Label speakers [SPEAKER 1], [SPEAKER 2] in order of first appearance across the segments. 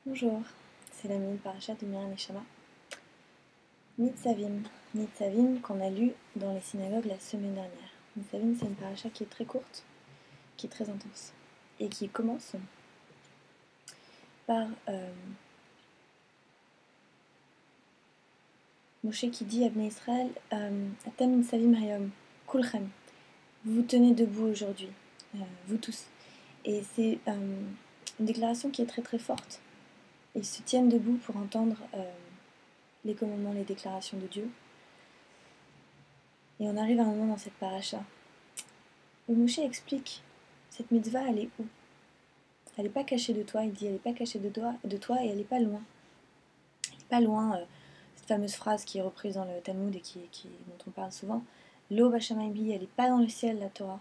[SPEAKER 1] Bonjour, c'est la mini parasha de Miriam Neshama. Nitzavim. Nitzavim qu'on a lu dans les synagogues la semaine dernière. Nitzavim, c'est une parasha qui est très courte, qui est très intense, et qui commence par Moshe qui dit à Bnei Israël Atam Nitzavim Hayom, Kulchem. Vous vous tenez debout aujourd'hui, vous tous. Et c'est une déclaration qui est très très forte. Ils se tiennent debout pour entendre les commandements, les déclarations de Dieu. Et on arrive à un moment dans cette paracha où Moshe explique cette mitzvah, elle est où? Elle n'est pas cachée de toi, il dit, elle n'est pas cachée de toi et elle n'est pas loin. Elle n'est pas loin, cette fameuse phrase qui est reprise dans le Talmud et dont on parle souvent. Lo bashamayim, elle n'est pas dans le ciel, la Torah.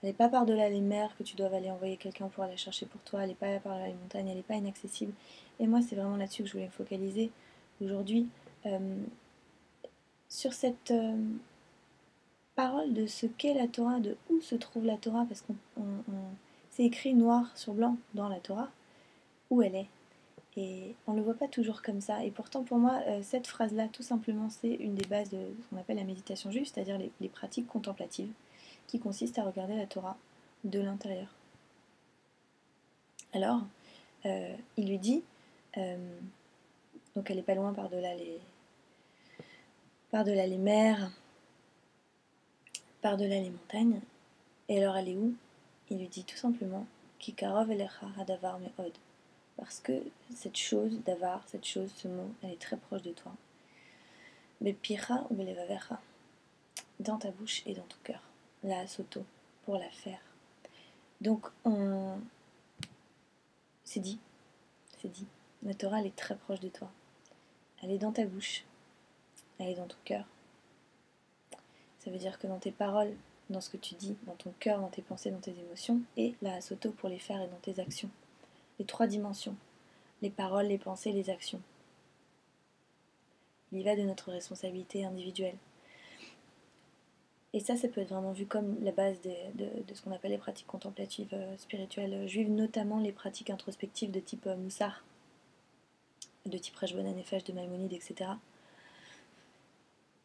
[SPEAKER 1] Elle n'est pas par-delà les mers que tu dois aller envoyer quelqu'un pour la chercher pour toi. Elle n'est pas par-delà les montagnes, elle n'est pas inaccessible. Et moi, c'est vraiment là-dessus que je voulais me focaliser aujourd'hui. Sur cette parole de ce qu'est la Torah, de où se trouve la Torah, parce qu'on c'est écrit noir sur blanc dans la Torah, où elle est. Et on ne le voit pas toujours comme ça. Et pourtant, pour moi, cette phrase-là, tout simplement, c'est une des bases de ce qu'on appelle la méditation juive, c'est-à-dire les pratiques contemplatives, qui consistent à regarder la Torah de l'intérieur. Alors, il lui dit, donc elle n'est pas loin par-delà les mers, par-delà les montagnes. Et alors, elle est où? Il lui dit tout simplement, Kikarov elecha hadavar me'od. Parce que cette chose, davar, cette chose, ce mot, elle est très proche de toi. Bepicha ou belevavecha, dans ta bouche et dans ton cœur. La soto, pour la faire. Donc, c'est dit. La Torah, elle est très proche de toi. Elle est dans ta bouche. Elle est dans ton cœur. Ça veut dire que dans tes paroles, dans ce que tu dis, dans ton cœur, dans tes pensées, dans tes émotions, et la soto pour les faire et dans tes actions. Les trois dimensions. Les paroles, les pensées, les actions. Il y va de notre responsabilité individuelle. Et ça peut être vraiment vu comme la base de ce qu'on appelle les pratiques contemplatives spirituelles juives, notamment les pratiques introspectives de type Moussar, de type Reshbon HaNefesh de Maïmonide, etc.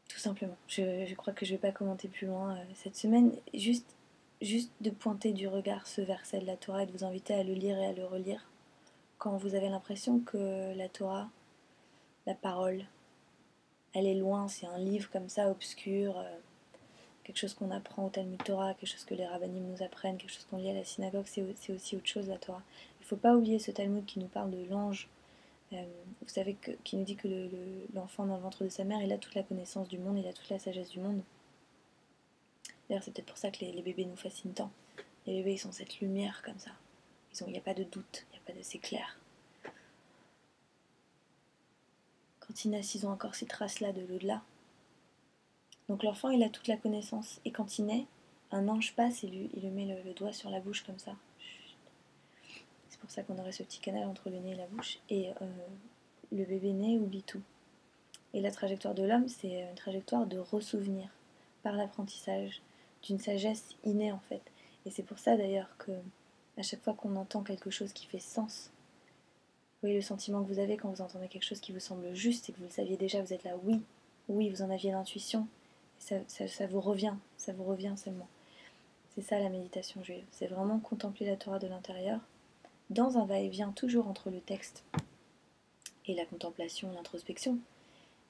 [SPEAKER 1] Tout simplement. Je crois que je ne vais pas commenter plus loin cette semaine. Juste de pointer du regard ce verset de la Torah et de vous inviter à le lire et à le relire quand vous avez l'impression que la Torah, la parole, elle est loin, c'est un livre comme ça obscur, quelque chose qu'on apprend au Talmud Torah, quelque chose que les rabbinim nous apprennent, quelque chose qu'on lit à la synagogue, c'est aussi autre chose la Torah. Il ne faut pas oublier ce Talmud qui nous parle de l'ange, vous savez, qui nous dit que l'enfant dans le ventre de sa mère, il a toute la connaissance du monde, il a toute la sagesse du monde. D'ailleurs, c'est peut-être pour ça que les bébés nous fascinent tant. Les bébés, ils sont cette lumière comme ça. Il n'y a pas de doute, c'est clair. Quand ils naissent, ils ont encore ces traces-là de l'au-delà. Donc l'enfant, il a toute la connaissance. Et quand il naît, un ange passe et lui met le doigt sur la bouche comme ça. C'est pour ça qu'on aurait ce petit canal entre le nez et la bouche. Et le bébé né oublie tout. Et la trajectoire de l'homme, c'est une trajectoire de ressouvenir par l'apprentissage, d'une sagesse innée en fait. Et c'est pour ça d'ailleurs que à chaque fois qu'on entend quelque chose qui fait sens, vous voyez le sentiment que vous avez quand vous entendez quelque chose qui vous semble juste et que vous le saviez déjà, vous êtes là, oui, vous en aviez l'intuition, et ça vous revient seulement. C'est ça la méditation juive, c'est vraiment contempler la Torah de l'intérieur, dans un va-et-vient toujours entre le texte et la contemplation, l'introspection,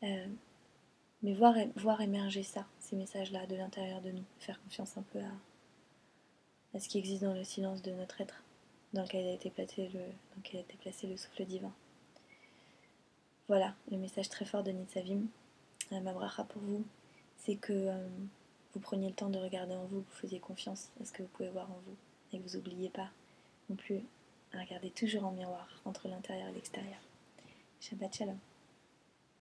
[SPEAKER 1] mais voir émerger ça, ces messages-là de l'intérieur de nous, faire confiance un peu à ce qui existe dans le silence de notre être, dans lequel a été placé le souffle divin. Voilà, le message très fort de Nitzavim, ma bracha pour vous, c'est que vous preniez le temps de regarder en vous, que vous faisiez confiance à ce que vous pouvez voir en vous, et que vous n'oubliez pas non plus à regarder toujours en miroir, entre l'intérieur et l'extérieur. Shabbat Shalom.